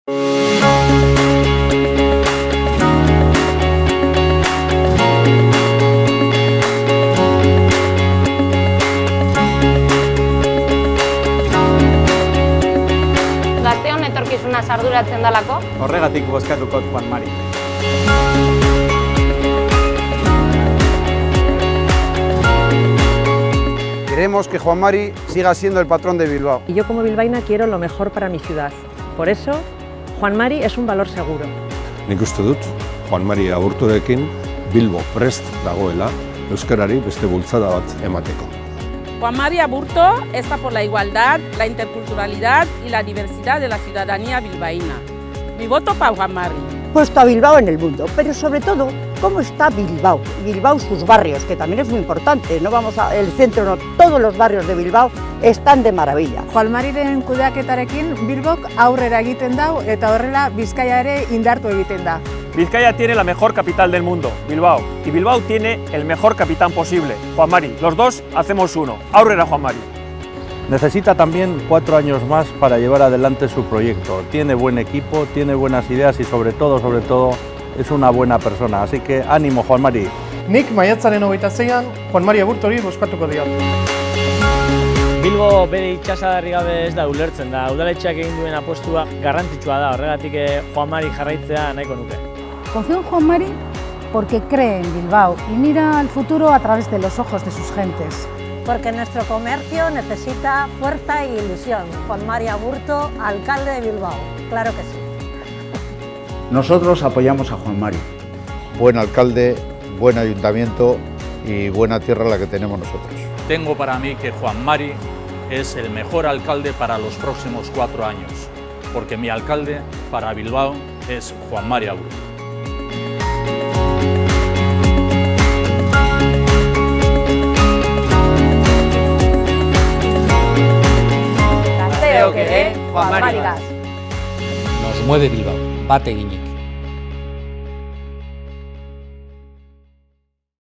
Gazteon etorkizuna arduratzen dalako. Horregatik bozkatuko Juan Mari. Queremos que Juan Mari siga siendo el patrón de Bilbao. Y yo como bilbaína quiero lo mejor para mi ciudad. Por eso, Juan Mari es un valor seguro. Nik uste dut, Juan Mari Aburtorekin Bilbo prest dagoela euskarari beste bultzada bat emateko. Juan Mari Aburto está por la igualdad, la interculturalidad y la diversidad de la ciudadanía bilbaína. Mi voto para Juan Mari. Puesto a Bilbao en el mundo, pero sobre todo, ¿cómo está Bilbao? Bilbao, sus barrios, que también es muy importante, no vamos al centro, no, todos los barrios de Bilbao están de maravilla. Juan Mariren kudeaketarekin Bilbok aurrera egiten dau eta horrela Bizkaia ere indartu egiten da. Vizcaya tiene la mejor capital del mundo, Bilbao, y Bilbao tiene el mejor capitán posible, Juan Mari. Los dos hacemos uno. Aurrera Juan Mari. Necesita también 4 años más para llevar adelante su proyecto. Tiene buen equipo, tiene buenas ideas y sobre todo, es una buena persona. Así que ánimo, Juan Mari. Nik maiatzaren 26an Juan Mari Aburtori bozkatuko diot. Bilbo bere itxasadarri gabe ez da ulertzen da. Udaletxeak egin duen apostua garrantzitsua da. Horregatik Juan Mari jarraitzea nahiko nuke. Confío en Juan Mari porque cree en Bilbao y mira al futuro a través de los ojos de sus gentes. Porque nuestro comercio necesita fuerza e ilusión. Juan Mari Aburto, alcalde de Bilbao. Claro que sí. Nosotros apoyamos a Juan Mari. Buen alcalde, buen ayuntamiento y buena tierra la que tenemos nosotros. Tengo para mí que Juan Mari es el mejor alcalde para los próximos 4 años, porque mi alcalde para Bilbao es Juan Mari Aburto. Gazteok ere, Juan Mari. Nos mueve Bilbao, bate eginik.